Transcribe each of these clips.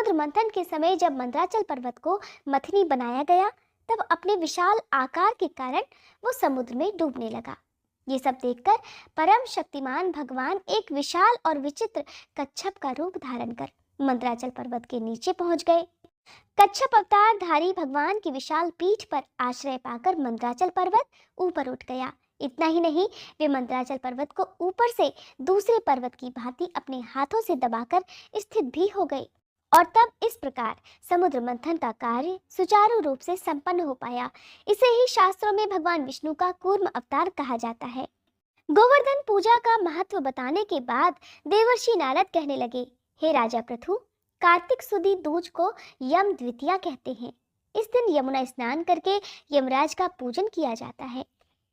समुद्र मंथन के समय जब मंदराचल पर्वत को मथनी बनाया गया, तब अपने विशाल आकार के कारण वो समुद्र में डूबने लगा। ये सब देखकर परम शक्तिमान भगवान एक विशाल और विचित्र कच्छप का रूप धारण कर मंदराचल पर्वत के नीचे पहुंच गए। कच्छप अवतार धारी भगवान की विशाल पीठ पर आश्रय पाकर मंदराचल पर्वत ऊपर उठ गया। इतना ही नहीं, वे मंदराचल पर्वत को ऊपर से दूसरे पर्वत की भांति अपने हाथों से दबाकर स्थित भी हो गए। और तब इस प्रकार समुद्र मंथन का कार्य सुचारू रूप से संपन्न हो पाया। इसे ही शास्त्रों में भगवान विष्णु का कूर्म अवतार कहा जाता है। गोवर्धन पूजा का महत्व बताने के बाद देवर्षि नारद कहने लगे, हे राजा पृथु, कार्तिक सुदी दूज को यम द्वितीया कहते हैं। इस दिन यमुना स्नान करके यमराज का पूजन किया जाता है।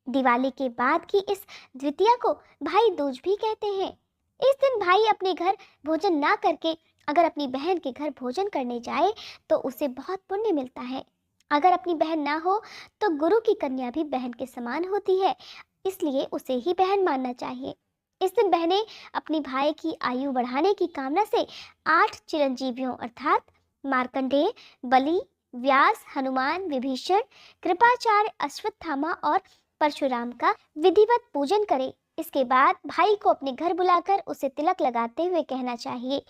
दिवाली के बाद की इस द्वितीया को भाई दूज भी कहते हैं। इस दिन भाई अपने घर भोजन ना करके अगर अपनी बहन के घर भोजन करने जाए तो उसे बहुत पुण्य मिलता है। अगर अपनी बहन ना हो तो गुरु की कन्या भी बहन के समान होती है, इसलिए उसे ही बहन मानना चाहिए। इस दिन बहनें अपनी भाई की आयु बढ़ाने की कामना से 8 चिरंजीवियों अर्थात मार्कंडेय, बलि, व्यास, हनुमान, विभीषण, कृपाचार्य, अश्वत्थामा और परशुराम का विधिवत पूजन करें। इसके बाद भाई को अपने घर बुलाकर उसे तिलक लगाते हुए कहना चाहिए,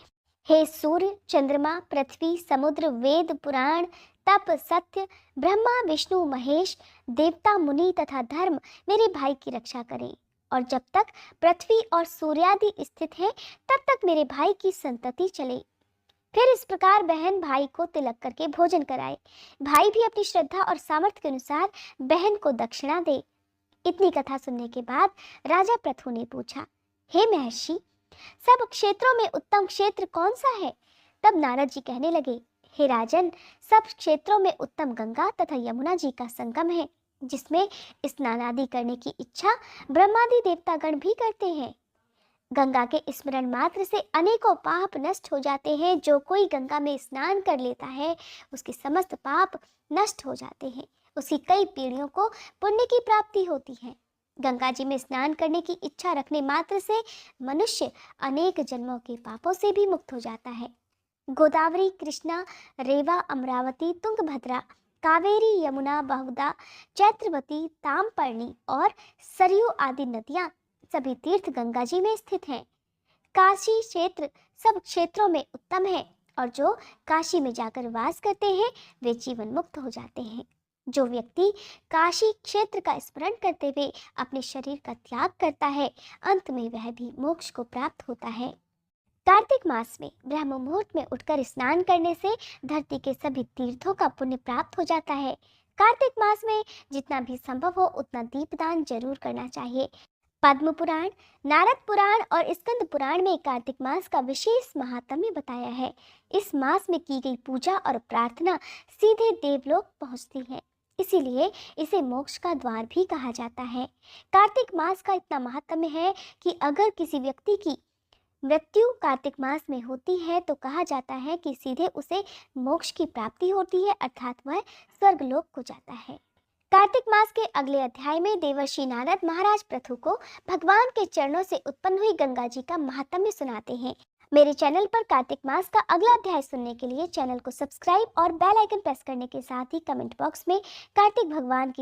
हे सूर्य, चंद्रमा, पृथ्वी, समुद्र, वेद, पुराण, तप, सत्य, ब्रह्मा, विष्णु, महेश, देवता, मुनि तथा धर्म मेरे भाई की रक्षा करें। और जब तक पृथ्वी और सूर्यादि स्थित हैं, तब तक मेरे भाई की संतति चले। फिर इस प्रकार बहन भाई को तिलक करके भोजन कराए। भाई भी अपनी श्रद्धा और सामर्थ्य के अनुसार बहन को दक्षिणा दे। इतनी कथा सुनने के बाद राजा पृथु ने पूछा, हे महर्षि, सब क्षेत्रों में उत्तम क्षेत्र कौन सा है? तब नारद जी कहने लगे, हे राजन, सब क्षेत्रों में उत्तम गंगा तथा यमुना जी का संगम है, जिसमें स्नान आदि करने की इच्छा ब्रह्मादि देवतागण भी करते हैं। गंगा के स्मरण मात्र से अनेकों पाप नष्ट हो जाते हैं। जो कोई गंगा में स्नान कर लेता है, उसके समस्त पाप नष्ट हो जाते हैं। उसकी कई पीढ़ियों को पुण्य की प्राप्ति होती है। गंगा जी में स्नान करने की इच्छा रखने मात्र से मनुष्य अनेक जन्मों के पापों से भी मुक्त हो जाता है। गोदावरी, कृष्णा, रेवा, अमरावती, तुंगभद्रा, कावेरी, यमुना, बहुदा, चैत्रवती, तामपर्णी और सरयू आदि नदियां सभी तीर्थ गंगा जी में स्थित हैं। काशी क्षेत्र सब क्षेत्रों में उत्तम है और जो काशी में जाकर वास करते हैं वे जीवन मुक्त हो जाते हैं। जो व्यक्ति काशी क्षेत्र का स्मरण करते हुए अपने शरीर का त्याग करता है, अंत में वह भी मोक्ष को प्राप्त होता है। कार्तिक मास में ब्रह्म मुहूर्त में उठकर स्नान करने से धरती के सभी तीर्थों का पुण्य प्राप्त हो जाता है। कार्तिक मास में जितना भी संभव हो उतना दीपदान जरूर करना चाहिए। पद्म पुराण, नारद पुराण और स्कंद पुराण में कार्तिक मास का विशेष महात्म्य बताया है। इस मास में की गई पूजा और प्रार्थना सीधे देवलोक पहुंचती है, इसीलिए इसे मोक्ष का द्वार भी कहा जाता है। कार्तिक मास का इतना महात्म्य है कि अगर किसी व्यक्ति की मृत्यु कार्तिक मास में होती है तो कहा जाता है कि सीधे उसे मोक्ष की प्राप्ति होती है, अर्थात वह स्वर्गलोक को जाता है। कार्तिक मास के अगले अध्याय में देवर्षि नारद महाराज पृथु को भगवान के चरणों से उत्पन्न हुई गंगा जी का महात्म्य सुनाते हैं। मेरे चैनल पर कार्तिक मास का अगला अध्याय सुनने के लिए चैनल को सब्सक्राइब और बेल आइकन प्रेस करने के साथ ही कमेंट बॉक्स में कार्तिक भगवान की